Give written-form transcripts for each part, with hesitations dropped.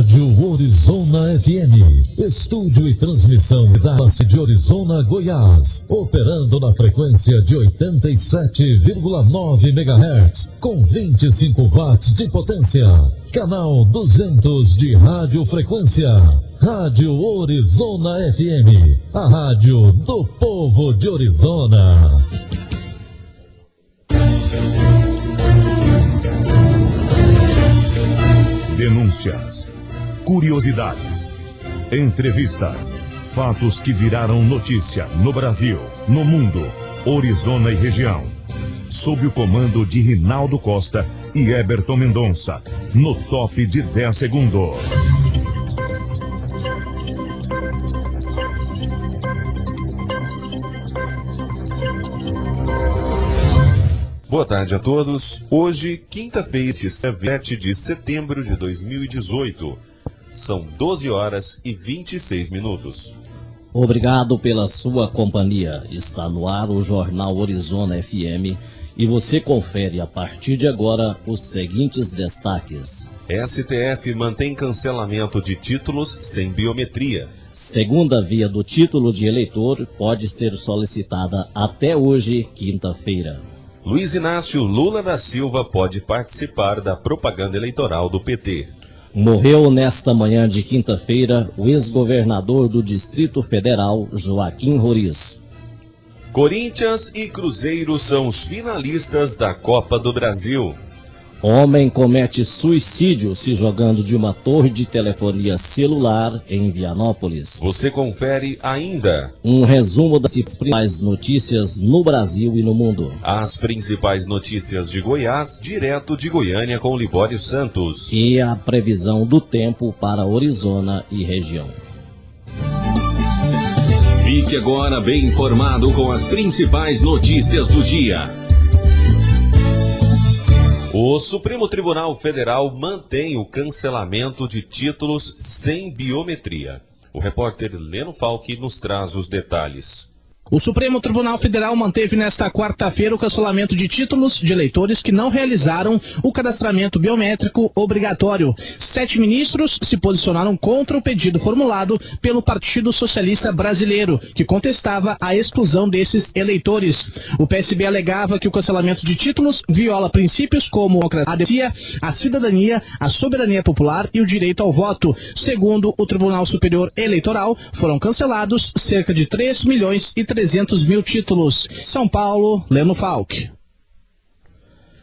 Rádio Orizona FM, estúdio e transmissão da cidade de Orizona, Goiás, operando na frequência de 87,9 MHz, com 25 watts de potência. Canal 200 de radiofrequência. Rádio Orizona FM, a rádio do povo de Orizona. Denúncias, curiosidades, entrevistas, fatos que viraram notícia no Brasil, no mundo, Orizona e região. Sob o comando de Rinaldo Costa e Eberton Mendonça, no top de 10 segundos. Boa tarde a todos. Hoje, quinta-feira, 7 de setembro de 2018. São 12 horas e 26 minutos. Obrigado pela sua companhia. Está no ar o Jornal Orizona FM e você confere a partir de agora os seguintes destaques. STF mantém cancelamento de títulos sem biometria. Segunda via do título de eleitor pode ser solicitada até hoje, quinta-feira. Luiz Inácio Lula da Silva pode participar da propaganda eleitoral do PT. Morreu nesta manhã de quinta-feira o ex-governador do Distrito Federal, Joaquim Roriz. Corinthians e Cruzeiro são os finalistas da Copa do Brasil. Homem comete suicídio se jogando de uma torre de telefonia celular em Vianópolis. Você confere ainda um resumo das principais notícias no Brasil e no mundo. As principais notícias de Goiás, direto de Goiânia com Libório Santos. E a previsão do tempo para Orizona e região. Fique agora bem informado com as principais notícias do dia. O Supremo Tribunal Federal mantém o cancelamento de títulos sem biometria. O repórter Leno Falck nos traz os detalhes. O Supremo Tribunal Federal manteve nesta quarta-feira o cancelamento de títulos de eleitores que não realizaram o cadastramento biométrico obrigatório. 7 ministros se posicionaram contra o pedido formulado pelo Partido Socialista Brasileiro, que contestava a exclusão desses eleitores. O PSB alegava que o cancelamento de títulos viola princípios como a democracia, a cidadania, a soberania popular e o direito ao voto. Segundo o Tribunal Superior Eleitoral, foram cancelados cerca de 3 milhões e 300 mil títulos. São Paulo, Leno Falck.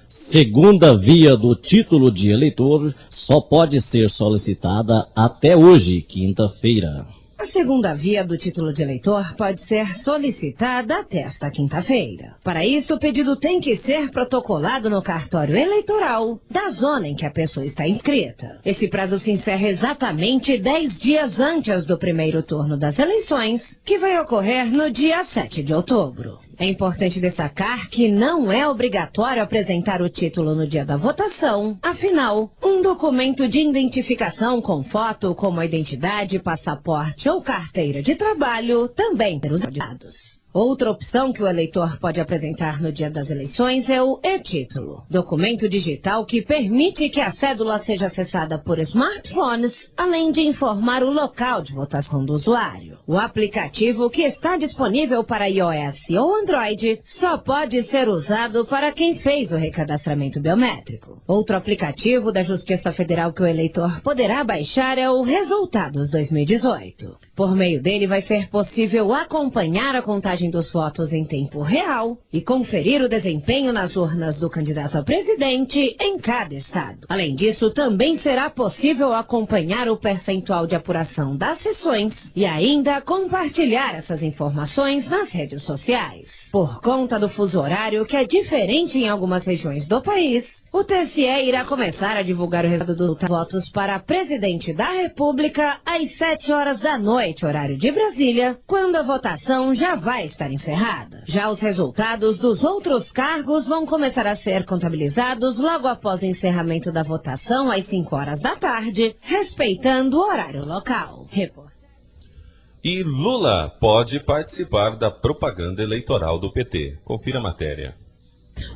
Segunda via do título de eleitor só pode ser solicitada até hoje, quinta-feira. A segunda via do título de eleitor pode ser solicitada até esta quinta-feira. Para isto, o pedido tem que ser protocolado no cartório eleitoral da zona em que a pessoa está inscrita. Esse prazo se encerra exatamente 10 dias antes do primeiro turno das eleições, que vai ocorrer no dia 7 de outubro. É importante destacar que não é obrigatório apresentar o título no dia da votação. Afinal, um documento de identificação com foto, como a identidade, passaporte ou carteira de trabalho, também tem os dados. Outra opção que o eleitor pode apresentar no dia das eleições é o e-título, documento digital que permite que a cédula seja acessada por smartphones, além de informar o local de votação do usuário. O aplicativo, que está disponível para iOS ou Android, só pode ser usado para quem fez o recadastramento biométrico. Outro aplicativo da Justiça Federal que o eleitor poderá baixar é o Resultados 2018. Por meio dele vai ser possível acompanhar a contagem dos votos em tempo real e conferir o desempenho nas urnas do candidato a presidente em cada estado. Além disso, também será possível acompanhar o percentual de apuração das sessões e ainda compartilhar essas informações nas redes sociais. Por conta do fuso horário, que é diferente em algumas regiões do país, o TSE irá começar a divulgar o resultado dos votos para presidente da República às 7 horas da noite, horário de Brasília, quando a votação já vai estar encerrada. Já os resultados dos outros cargos vão começar a ser contabilizados logo após o encerramento da votação às 5 horas da tarde, respeitando o horário local. E Lula pode participar da propaganda eleitoral do PT. Confira a matéria.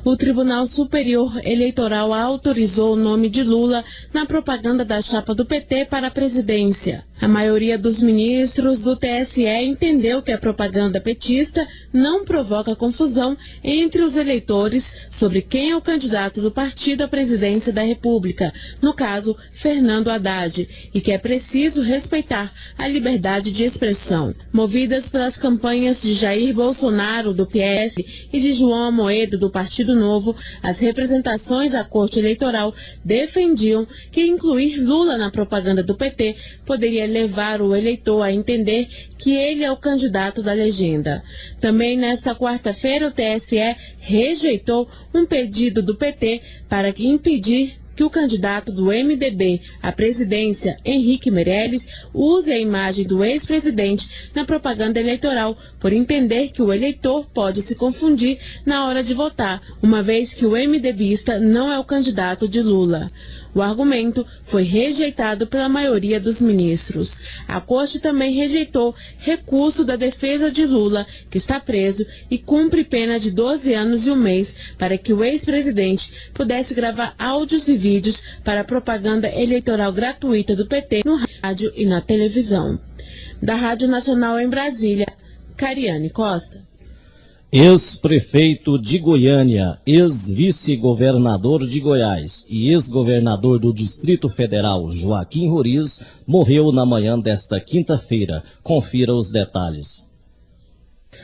O Tribunal Superior Eleitoral autorizou o nome de Lula na propaganda da chapa do PT para a presidência. A maioria dos ministros do TSE entendeu que a propaganda petista não provoca confusão entre os eleitores sobre quem é o candidato do partido à presidência da República, no caso, Fernando Haddad, e que é preciso respeitar a liberdade de expressão. Movidas pelas campanhas de Jair Bolsonaro, do PS, e de João Amoedo, do Partido Novo, as representações à Corte Eleitoral defendiam que incluir Lula na propaganda do PT poderia levar o eleitor a entender que ele é o candidato da legenda. Também nesta quarta-feira, o TSE rejeitou um pedido do PT para impedir que o candidato do MDB à presidência, Henrique Meirelles, use a imagem do ex-presidente na propaganda eleitoral, por entender que o eleitor pode se confundir na hora de votar, uma vez que o MDBista não é o candidato de Lula. O argumento foi rejeitado pela maioria dos ministros. A Corte também rejeitou recurso da defesa de Lula, que está preso e cumpre pena de 12 anos e 1 mês, para que o ex-presidente pudesse gravar áudios e vídeos para propaganda eleitoral gratuita do PT no rádio e na televisão. Da Rádio Nacional em Brasília, Cariane Costa. Ex-prefeito de Goiânia, ex-vice-governador de Goiás e ex-governador do Distrito Federal, Joaquim Roriz, morreu na manhã desta quinta-feira. Confira os detalhes.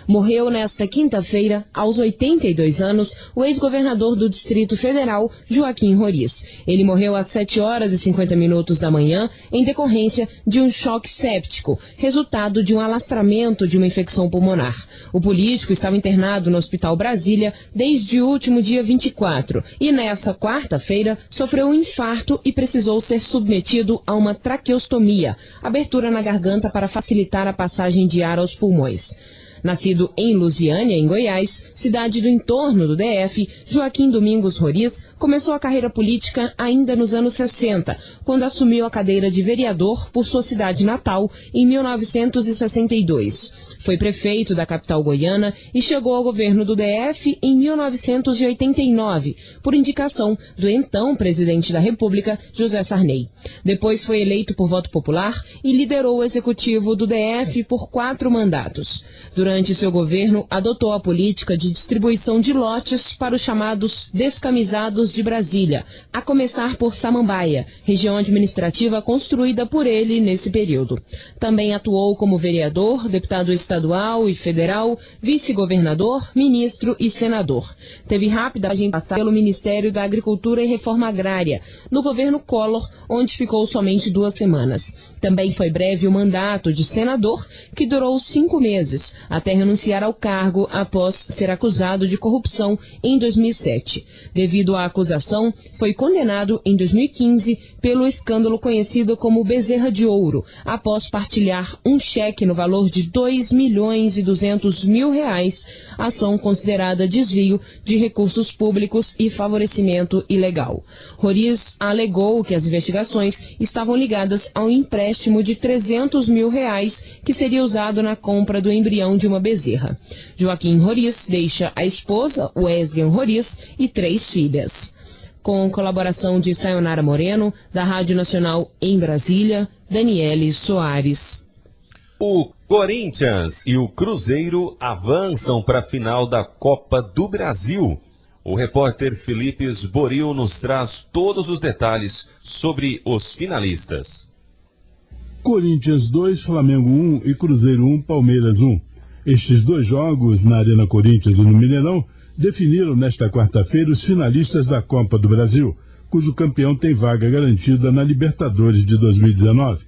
Morreu nesta quinta-feira, aos 82 anos, o ex-governador do Distrito Federal, Joaquim Roriz. Ele morreu às 7 horas e 50 minutos da manhã em decorrência de um choque séptico, resultado de um alastramento de uma infecção pulmonar. O político estava internado no Hospital Brasília desde o último dia 24 e nessa quarta-feira sofreu um infarto e precisou ser submetido a uma traqueostomia, abertura na garganta para facilitar a passagem de ar aos pulmões. Nascido em Lusiânia, em Goiás, cidade do entorno do DF, Joaquim Domingos Roriz começou a carreira política ainda nos anos 60, quando assumiu a cadeira de vereador por sua cidade natal em 1962. Foi prefeito da capital goiana e chegou ao governo do DF em 1989, por indicação do então presidente da República, José Sarney. Depois foi eleito por voto popular e liderou o executivo do DF por 4 mandatos. Durante seu governo, adotou a política de distribuição de lotes para os chamados descamisados de Brasília, a começar por Samambaia, região administrativa construída por ele nesse período. Também atuou como vereador, deputado estadual e federal, vice-governador, ministro e senador. Teve rápida passagem pelo Ministério da Agricultura e Reforma Agrária, no governo Collor, onde ficou somente 2 semanas. Também foi breve o mandato de senador, que durou 5 meses, até renunciar ao cargo após ser acusado de corrupção em 2007. Devido à acusação, foi condenado em 2015 pelo escândalo conhecido como Bezerra de Ouro, após partilhar um cheque no valor de R$2.200.000, ação considerada desvio de recursos públicos e favorecimento ilegal. Roriz alegou que as investigações estavam ligadas ao empréstimo de R$300 mil que seria usado na compra do embrião de uma bezerra. Joaquim Roriz deixa a esposa, Wesley Roriz, e 3 filhas. Com colaboração de Sayonara Moreno, da Rádio Nacional em Brasília, Daniele Soares. O Corinthians e o Cruzeiro avançam para a final da Copa do Brasil. O repórter Felipe Esboril nos traz todos os detalhes sobre os finalistas. Corinthians 2, Flamengo 1 e Cruzeiro 1, Palmeiras 1. Estes 2 jogos, na Arena Corinthians e no Mineirão, definiram nesta quarta-feira os finalistas da Copa do Brasil, cujo campeão tem vaga garantida na Libertadores de 2019.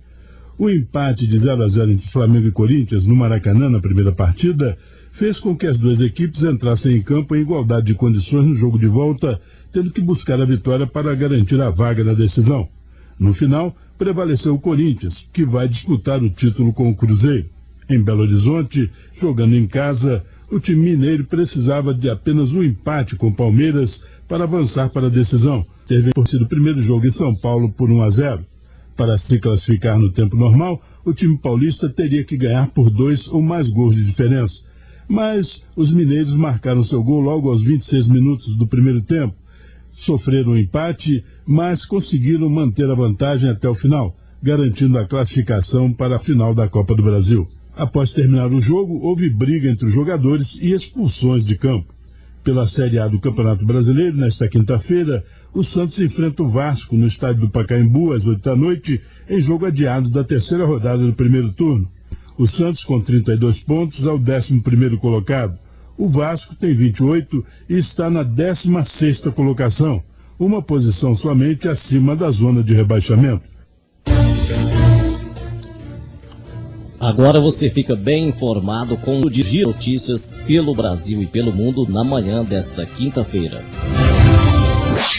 O empate de 0-0 entre Flamengo e Corinthians no Maracanã na primeira partida fez com que as 2 equipes entrassem em campo em igualdade de condições no jogo de volta, tendo que buscar a vitória para garantir a vaga na decisão. No final, prevaleceu o Corinthians, que vai disputar o título com o Cruzeiro. Em Belo Horizonte, jogando em casa, o time mineiro precisava de apenas um empate com o Palmeiras para avançar para a decisão, ter vencido o primeiro jogo em São Paulo por 1-0. Para se classificar no tempo normal, o time paulista teria que ganhar por 2 ou mais gols de diferença. mas os mineiros marcaram seu gol logo aos 26 minutos do primeiro tempo. Sofreram um empate, mas conseguiram manter a vantagem até o final, garantindo a classificação para a final da Copa do Brasil. Após terminar o jogo, houve briga entre os jogadores e expulsões de campo. Pela Série A do Campeonato Brasileiro, nesta quinta-feira, o Santos enfrenta o Vasco no estádio do Pacaembu às 8 da noite, em jogo adiado da terceira rodada do primeiro turno. O Santos, com 32 pontos, é o 11º colocado. O Vasco tem 28 e está na 16ª colocação, uma posição somente acima da zona de rebaixamento. Agora você fica bem informado com o Giro Notícias pelo Brasil e pelo mundo na manhã desta quinta-feira.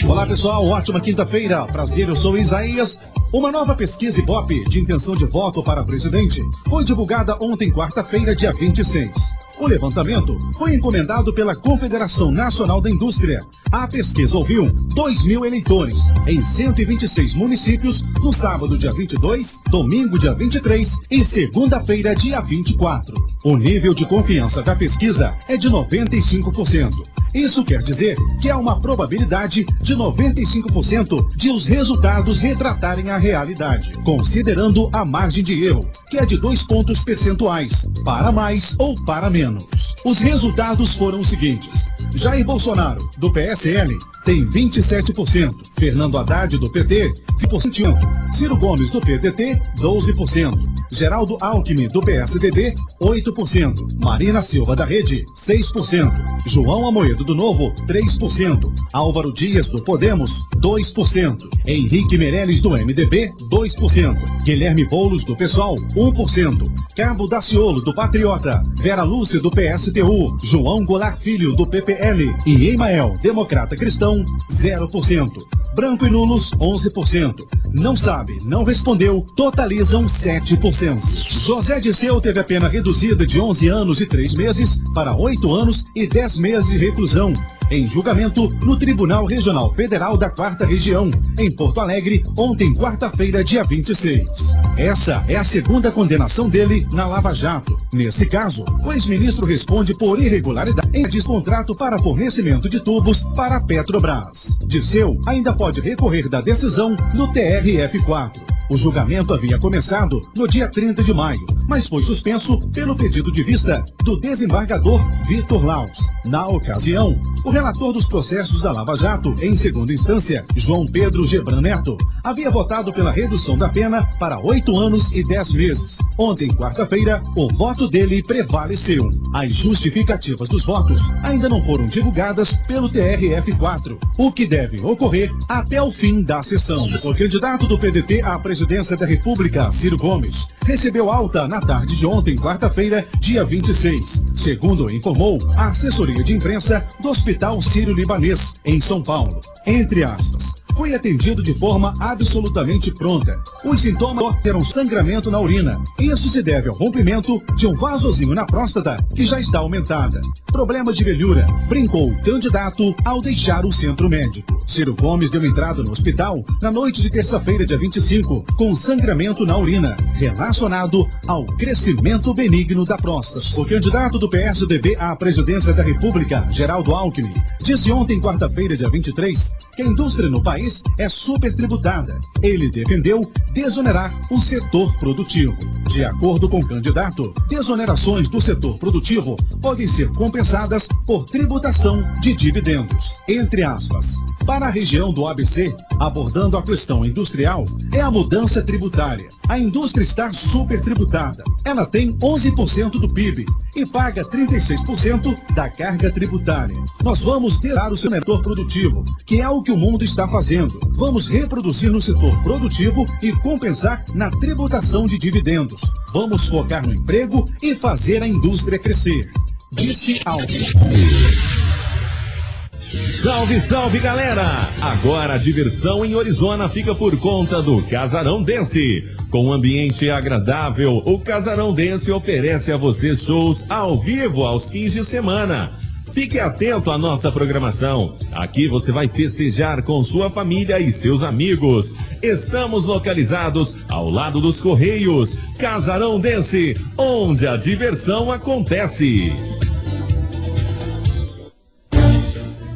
Olá pessoal, ótima quinta-feira. Prazer, eu sou Isaías. Uma nova pesquisa Ibope de intenção de voto para presidente foi divulgada ontem, quarta-feira, dia 26. O levantamento foi encomendado pela Confederação Nacional da Indústria. A pesquisa ouviu 2.000 eleitores em 126 municípios no sábado, dia 22, domingo, dia 23 e segunda-feira, dia 24. O nível de confiança da pesquisa é de 95%. Isso quer dizer que há uma probabilidade de 95% de os resultados retratarem a realidade, considerando a margem de erro, que é de 2 pontos percentuais, para mais ou para menos. Os resultados foram os seguintes: Jair Bolsonaro, do PSL, tem 27%, Fernando Haddad, do PT, 20%, Ciro Gomes, do PDT, 12%, Geraldo Alckmin, do PSDB, 8%, Marina Silva, da Rede, 6%, João Amoedo, do Novo, 3%, Álvaro Dias, do Podemos, 2%, Henrique Meirelles, do MDB, 2%, Guilherme Boulos, do PSOL, 1%, Cabo Daciolo, do Patriota, Vera Lúcia, do PSTU, João Goulart Filho, do PPL e Emael, Democrata Cristão, 0%. Branco e nulos, 11%. Não sabe, não respondeu, totalizam 7%. José Dirceu teve a pena reduzida de 11 anos e 3 meses para 8 anos e 10 meses de reclusão, em julgamento no Tribunal Regional Federal da 4ª Região, em Porto Alegre, ontem, quarta-feira, dia 26. Essa é a segunda condenação dele na Lava Jato. Nesse caso, o ex-ministro responde por irregularidade em descontrato para fornecimento de tubos para a Petrobras. Dirceu ainda pode recorrer da decisão no TRF4. O julgamento havia começado no dia 30 de maio, mas foi suspenso pelo pedido de vista do desembargador Vitor Laus. Na ocasião, o relator dos processos da Lava Jato, em segunda instância, João Pedro Gebran Neto, havia votado pela redução da pena para 8 anos e 10 meses. Ontem, quarta-feira, o voto dele prevaleceu. As justificativas dos votos ainda não foram divulgadas pelo TRF4, o que deve ocorrer até o fim da sessão. O candidato do PDT à presidência da República, Ciro Gomes, recebeu alta na tarde de ontem, quarta-feira, dia 26, segundo informou a assessoria de imprensa do Hospital Sírio-Libanês, em São Paulo. Entre aspas, foi atendido de forma absolutamente pronta. Os sintomas eram sangramento na urina. Isso se deve ao rompimento de um vasozinho na próstata que já está aumentada. Problemas de velhura, brincou o candidato ao deixar o centro médico. Ciro Gomes deu entrada no hospital na noite de terça-feira, dia 25, com sangramento na urina, relacionado ao crescimento benigno da próstata. O candidato do PSDB à presidência da República, Geraldo Alckmin, disse ontem, quarta-feira, dia 23, que a indústria no país é supertributada. Ele defendeu desonerar o setor produtivo. De acordo com o candidato, desonerações do setor produtivo podem ser compensadas por tributação de dividendos. Entre aspas, para a região do ABC, abordando a questão industrial, é a mudança tributária. A indústria está supertributada. Ela tem 11% do PIB e paga 36% da carga tributária. Nós vamos tirar o setor produtivo, que é o que o mundo está fazendo. Vamos reproduzir no setor produtivo e compensar na tributação de dividendos. Vamos focar no emprego e fazer a indústria crescer, disse Alckmin. Salve, salve, galera! Agora a diversão em Orizona fica por conta do Casarão Dance. Com um ambiente agradável, o Casarão Dance oferece a você shows ao vivo aos fins de semana. Fique atento à nossa programação. Aqui você vai festejar com sua família e seus amigos. Estamos localizados ao lado dos Correios. Casarão Dance, onde a diversão acontece.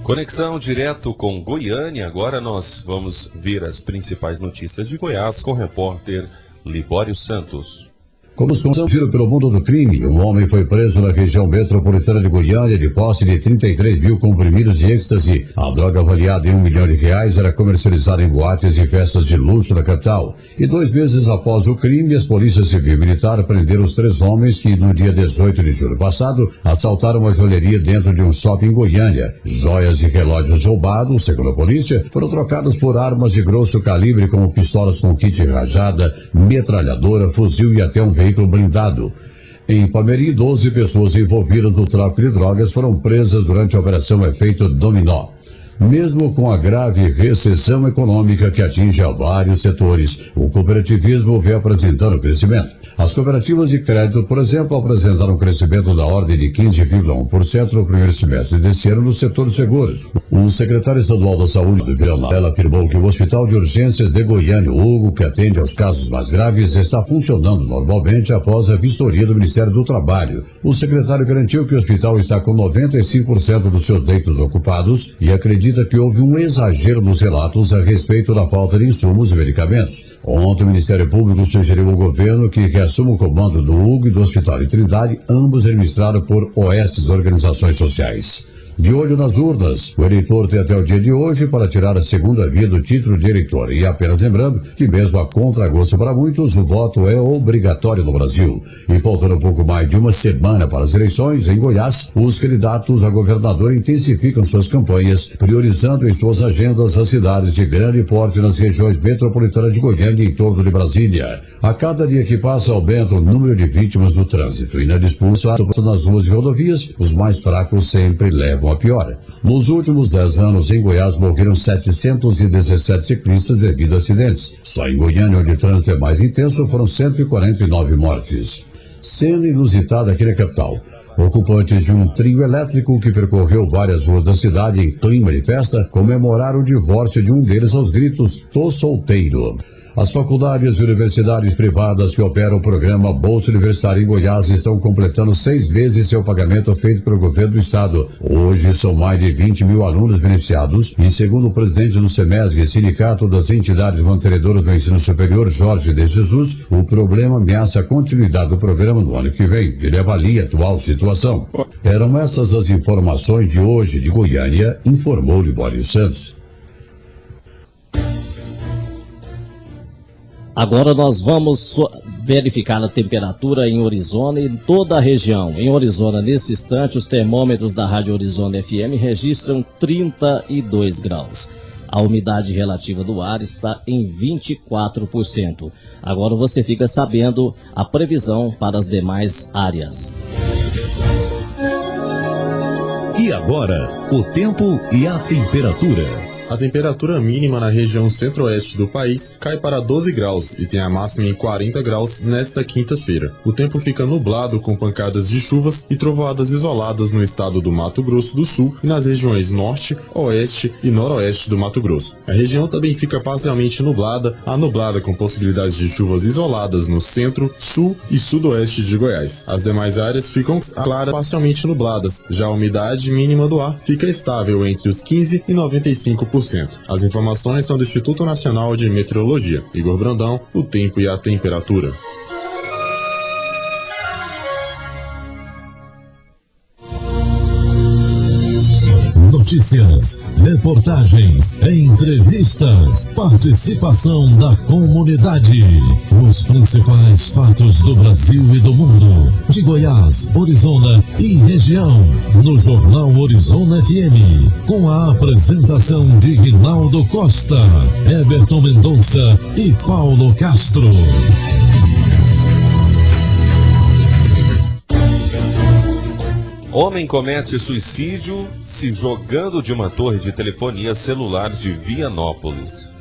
Conexão direto com Goiânia. Agora nós vamos ver as principais notícias de Goiás com o repórter Libório Santos. Como giro pelo mundo do crime, um homem foi preso na região metropolitana de Goiânia de posse de 33 mil comprimidos de êxtase. A droga avaliada em R$1 milhão era comercializada em boates e festas de luxo da capital. E 2 meses após o crime, as polícias civil e militar prenderam os 3 homens que, no dia 18 de julho passado, assaltaram uma joalheria dentro de um shopping em Goiânia. Joias e relógios roubados, segundo a polícia, foram trocados por armas de grosso calibre como pistolas com kit rajada, metralhadora, fuzil e até um veículo blindado. Em Palmeri, 12 pessoas envolvidas no tráfico de drogas foram presas durante a operação Efeito Dominó. Mesmo com a grave recessão econômica que atinge a vários setores, o cooperativismo vem apresentando crescimento. As cooperativas de crédito, por exemplo, apresentaram um crescimento da ordem de 15,1% no primeiro semestre deste ano no setor de seguros. O secretário estadual da Saúde, do Vilela, afirmou que o Hospital de Urgências de Goiânia, Hugo, que atende aos casos mais graves, está funcionando normalmente após a vistoria do Ministério do Trabalho. O secretário garantiu que o hospital está com 95% dos seus leitos ocupados e acredita que houve um exagero nos relatos a respeito da falta de insumos e medicamentos. Ontem o Ministério Público sugeriu ao governo que reassuma o comando do Hugo e do Hospital de Trindade, ambos administrados por OS, organizações sociais. De olho nas urnas, o eleitor tem até o dia de hoje para tirar a segunda via do título de eleitor. E apenas lembrando que mesmo a contragosto para muitos, o voto é obrigatório no Brasil. E faltando um pouco mais de uma semana para as eleições, em Goiás, os candidatos a governador intensificam suas campanhas, priorizando em suas agendas as cidades de grande porte nas regiões metropolitanas de Goiânia e em torno de Brasília. A cada dia que passa, aumenta o número de vítimas do trânsito. E na disputa nas ruas e rodovias, os mais fracos sempre levam a pior. Nos últimos 10 anos, em Goiás, morreram 717 ciclistas devido a acidentes. Só em Goiânia, onde o trânsito é mais intenso, foram 149 mortes. Cena inusitada aqui na capital. Ocupantes de um trio elétrico que percorreu várias ruas da cidade em clima de festa comemoraram o divórcio de um deles aos gritos: "Tô solteiro". As faculdades e universidades privadas que operam o programa Bolsa Universitária em Goiás estão completando 6 vezes seu pagamento feito pelo governo do estado. Hoje são mais de 20 mil alunos beneficiados e, segundo o presidente do SEMESG, Sindicato das Entidades Mantenedoras do Ensino Superior, Jorge de Jesus, o problema ameaça a continuidade do programa no ano que vem. Ele avalia a atual situação. Eram essas as informações de hoje de Goiânia, informou Libório Santos. Agora nós vamos verificar a temperatura em Orizona e em toda a região. Em Orizona, nesse instante, os termômetros da Rádio Orizona FM registram 32 graus. A umidade relativa do ar está em 24%. Agora você fica sabendo a previsão para as demais áreas. E agora, o tempo e a temperatura. A temperatura mínima na região centro-oeste do país cai para 12 graus e tem a máxima em 40 graus nesta quinta-feira. O tempo fica nublado com pancadas de chuvas e trovoadas isoladas no estado do Mato Grosso do Sul e nas regiões norte, oeste e noroeste do Mato Grosso. A região também fica parcialmente nublada a nublada com possibilidades de chuvas isoladas no centro, sul e sudoeste de Goiás. As demais áreas ficam claras parcialmente nubladas. Já a umidade mínima do ar fica estável entre os 15% e 95%. As informações são do Instituto Nacional de Meteorologia. Igor Brandão, o tempo e a temperatura. Notícias, reportagens, entrevistas, participação da comunidade. Os principais fatos do Brasil e do mundo, de Goiás, Orizona e região, no Jornal Orizona FM, com a apresentação de Rinaldo Costa, Eberton Mendonça e Paulo Castro. Homem comete suicídio se jogando de uma torre de telefonia celular de Vianópolis.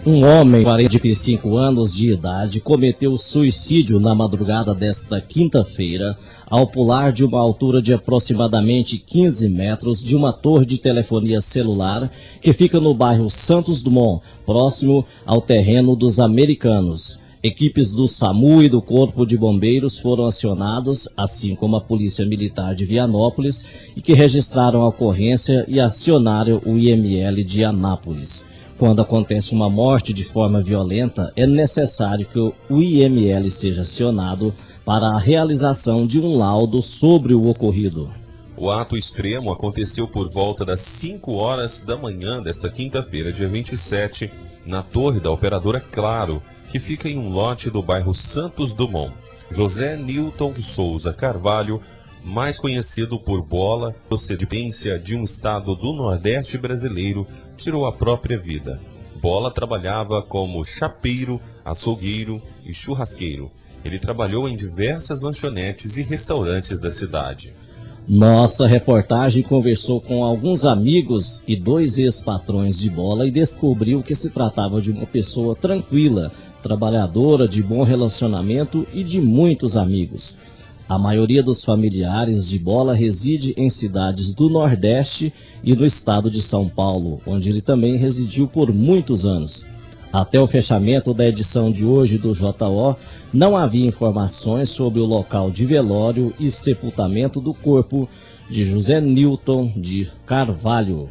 Um homem de 45 anos de idade cometeu suicídio na madrugada desta quinta-feira ao pular de uma altura de aproximadamente 15 metros de uma torre de telefonia celular que fica no bairro Santos Dumont, próximo ao terreno dos Americanos, Equipes do SAMU e do Corpo de Bombeiros foram acionados, assim como a Polícia Militar de Vianópolis, e que registraram a ocorrência e acionaram o IML de Anápolis. Quando acontece uma morte de forma violenta, é necessário que o IML seja acionado para a realização de um laudo sobre o ocorrido. O ato extremo aconteceu por volta das 5 horas da manhã desta quinta-feira, dia 27, na torre da operadora Claro, que fica em um lote do bairro Santos Dumont. José Nilton Souza Carvalho, mais conhecido por Bola, procedência de um estado do Nordeste brasileiro, tirou a própria vida. Bola trabalhava como chapeiro, açougueiro e churrasqueiro. Ele trabalhou em diversas lanchonetes e restaurantes da cidade. Nossa reportagem conversou com alguns amigos e 2 ex-patrões de Bola e descobriu que se tratava de uma pessoa tranquila, trabalhadora, de bom relacionamento e de muitos amigos. A maioria dos familiares de Bola reside em cidades do Nordeste e no estado de São Paulo, onde ele também residiu por muitos anos. Até o fechamento da edição de hoje do JO, não havia informações sobre o local de velório e sepultamento do corpo de José Nilton de Carvalho.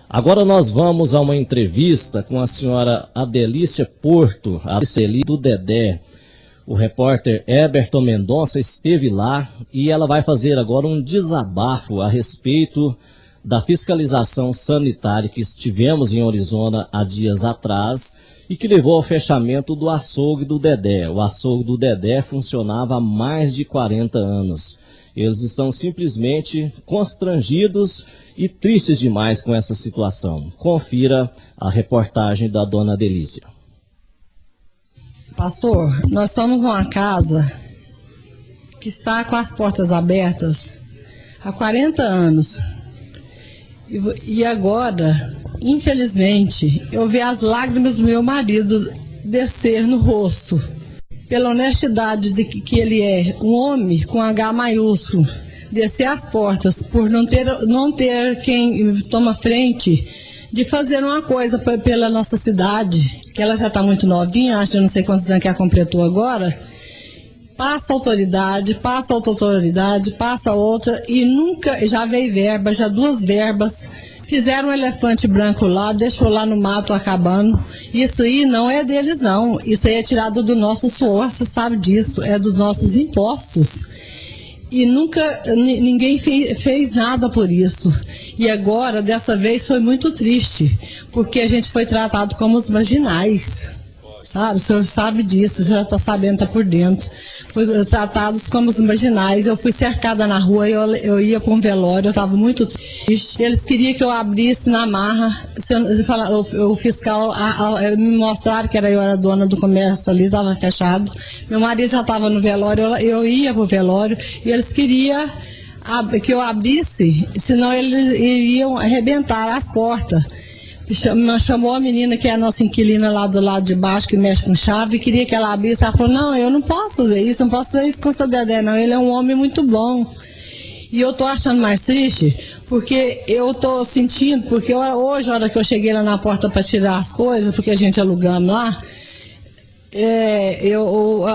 Agora nós vamos a uma entrevista com a senhora Adelícia Porto, a do Dedé. O repórter Eberton Mendonça esteve lá e ela vai fazer agora um desabafo a respeito da fiscalização sanitária que estivemos em Orizona há dias atrás e que levou ao fechamento do açougue do Dedé. O açougue do Dedé funcionava há mais de 40 anos. Eles estão simplesmente constrangidos e tristes demais com essa situação. Confira a reportagem da dona Delícia. Pastor, nós somos uma casa que está com as portas abertas há 40 anos. E agora, infelizmente, eu vi as lágrimas do meu marido descer no rosto. Pela honestidade de que ele é um homem com H maiúsculo, descer as portas por não ter quem toma frente de fazer uma coisa pela nossa cidade, que ela já está muito novinha, acho que não sei quantos anos que ela completou agora. Passa autoridade, passa outra autoridade, passa outra, e nunca, já veio verba, já 2 verbas, fizeram um elefante branco lá, deixou lá no mato acabando. Isso aí não é deles não, isso aí é tirado do nosso suor, você sabe disso, é dos nossos impostos. E nunca, ninguém fez nada por isso. E agora, dessa vez, foi muito triste, porque a gente foi tratado como os marginais. Sabe? O senhor sabe disso, já está sabendo, está por dentro. Foi tratados como os marginais. Eu fui cercada na rua, eu ia para um velório, eu estava muito triste. Eles queriam que eu abrisse na marra. O fiscal me mostraram que eu era dona do comércio ali, estava fechado. Meu marido já estava no velório, eu ia para o velório e eles queriam que eu abrisse, senão eles iriam arrebentar as portas. Chamou a menina que é a nossa inquilina lá do lado de baixo, que mexe com chave, e queria que ela abrisse. Ela falou, não, eu não posso fazer isso, não posso fazer isso com o seu Dedé, não. Ele é um homem muito bom. E eu tô achando mais triste, porque eu tô sentindo, porque hoje, a hora que eu cheguei lá na porta para tirar as coisas, porque a gente alugamos lá,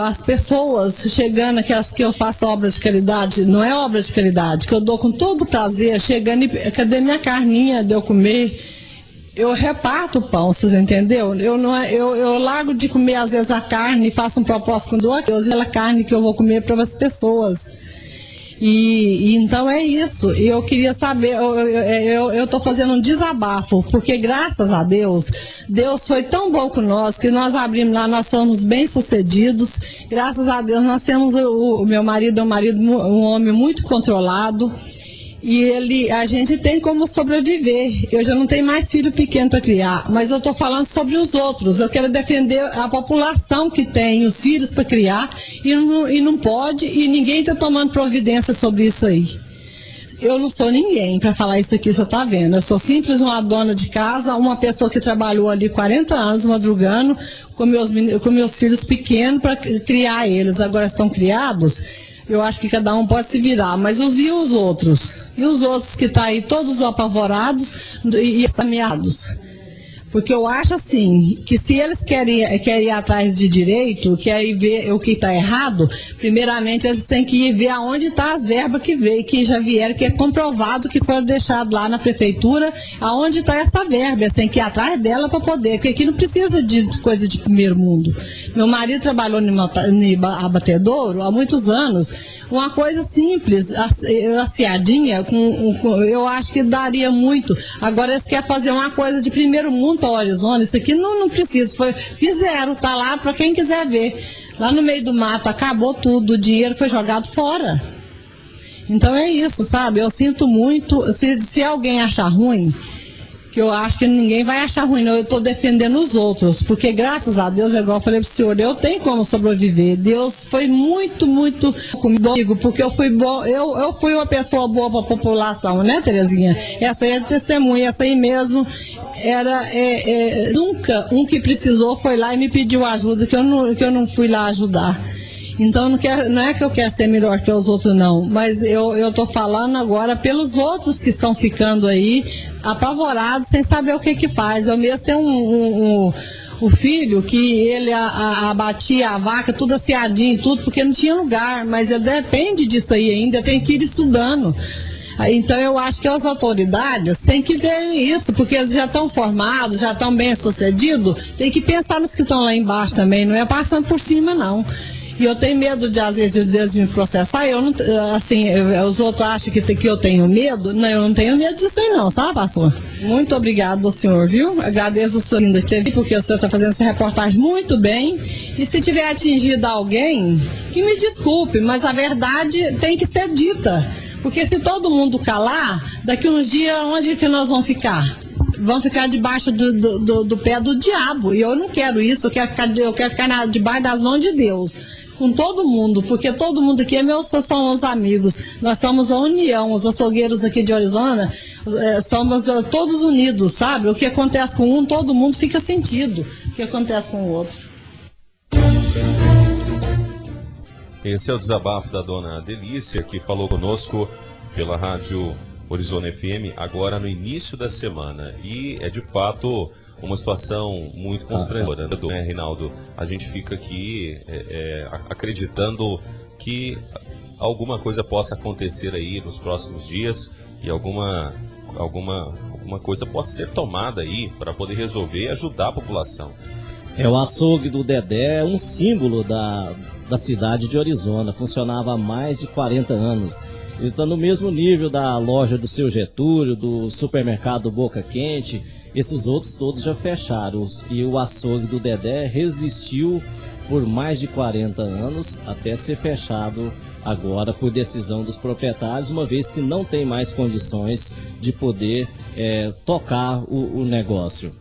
as pessoas chegando, aquelas que eu faço obra de caridade, não é obra de caridade, que eu dou com todo prazer, chegando e cadê minha carninha de eu comer? Eu reparto o pão, vocês entenderam? Eu largo de comer às vezes a carne e faço um propósito com Deus, aquela carne que eu vou comer para as pessoas. E então é isso. Eu queria saber, eu estou fazendo um desabafo, porque graças a Deus, Deus foi tão bom com nós, que nós abrimos lá, nós somos bem-sucedidos. Graças a Deus, nós temos o meu marido, um homem muito controlado. E a gente tem como sobreviver. Eu já não tenho mais filho pequeno para criar, mas eu estou falando sobre os outros. Eu quero defender a população que tem os filhos para criar e não pode, e ninguém está tomando providência sobre isso aí. Eu não sou ninguém para falar isso aqui, você está vendo. Eu sou simples uma dona de casa, uma pessoa que trabalhou ali 40 anos madrugando com meus filhos pequenos para criar eles. Agora estão criados. Eu acho que cada um pode se virar, mas e os outros? E os outros que estão aí todos apavorados e ameaçados? Porque eu acho assim, que se eles querem ir atrás de direito, querem ver o que está errado, primeiramente eles têm que ir ver aonde está as verbas que já vieram, que é comprovado que foram deixadas lá na prefeitura, aonde está essa verba, eles têm que ir atrás dela para poder, porque aqui não precisa de coisa de primeiro mundo. Meu marido trabalhou no abatedouro há muitos anos, uma coisa simples, aciadinha, eu acho que daria muito. Agora eles querem fazer uma coisa de primeiro mundo para Orizona, isso aqui não precisa, fizeram, tá lá para quem quiser ver. Lá no meio do mato acabou tudo, o dinheiro foi jogado fora. Então é isso, sabe? Eu sinto muito, se alguém achar ruim, que eu acho que ninguém vai achar ruim, não, eu estou defendendo os outros, porque graças a Deus, igual eu falei para o senhor, eu tenho como sobreviver. Deus foi muito, muito comigo, porque eu fui uma pessoa boa para a população, né, Terezinha? Essa aí é testemunha, essa aí mesmo nunca um que precisou foi lá e me pediu ajuda, que eu não fui lá ajudar. Então não é que eu quero ser melhor que os outros, não, mas eu estou falando agora pelos outros que estão ficando aí apavorados, sem saber o que faz. Eu mesmo tenho o filho que ele abatia a vaca, tudo aciadinho, tudo, porque não tinha lugar, mas ele depende disso aí ainda, tem filho estudando. Então eu acho que as autoridades têm que ver isso, porque eles já estão formados, já estão bem sucedidos, tem que pensar nos que estão lá embaixo também, não é passando por cima, não. E eu tenho medo de, às vezes, de eles me processar. Eu não, assim, os outros acham que eu tenho medo. Não, eu não tenho medo disso aí não, sabe, pastor? Muito obrigado ao senhor, viu? Agradeço o senhor ainda aqui, porque o senhor está fazendo essa reportagem muito bem. E se tiver atingido alguém, que me desculpe, mas a verdade tem que ser dita. Porque se todo mundo calar, daqui uns dias, onde que nós vamos ficar? Vão ficar debaixo do pé do diabo. E eu não quero isso, eu quero ficar debaixo das mãos de Deus. Com todo mundo, porque todo mundo aqui são meus amigos. Nós somos a união, os açougueiros aqui de Orizona, somos todos unidos, sabe? O que acontece com um, todo mundo fica sentido. O que acontece com o outro. Esse é o desabafo da dona Delícia, que falou conosco pela rádio Orizona FM, agora no início da semana. E é de fato uma situação muito constrangedora, né, Reinaldo? A gente fica aqui acreditando que alguma coisa possa acontecer aí nos próximos dias e alguma coisa possa ser tomada aí para poder resolver e ajudar a população. O açougue do Dedé é um símbolo da cidade de Orizona, funcionava há mais de 40 anos. Ele está no mesmo nível da loja do Seu Getúlio, do supermercado Boca Quente. Esses outros todos já fecharam. E o açougue do Dedé resistiu por mais de 40 anos até ser fechado agora por decisão dos proprietários, uma vez que não tem mais condições de poder tocar o negócio.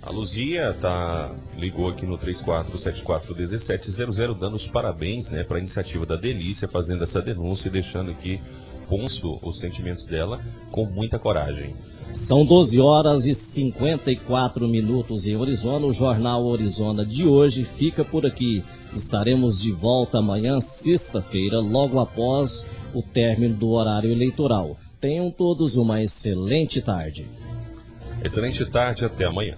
A Luzia ligou aqui no 34741700 dando os parabéns, né, para a iniciativa da Delícia, fazendo essa denúncia e deixando aqui ponso os sentimentos dela com muita coragem. São 12 horas e 54 minutos em Orizona. O Jornal Orizona de hoje fica por aqui. Estaremos de volta amanhã, sexta-feira, logo após o término do horário eleitoral. Tenham todos uma excelente tarde. Excelente tarde, até amanhã.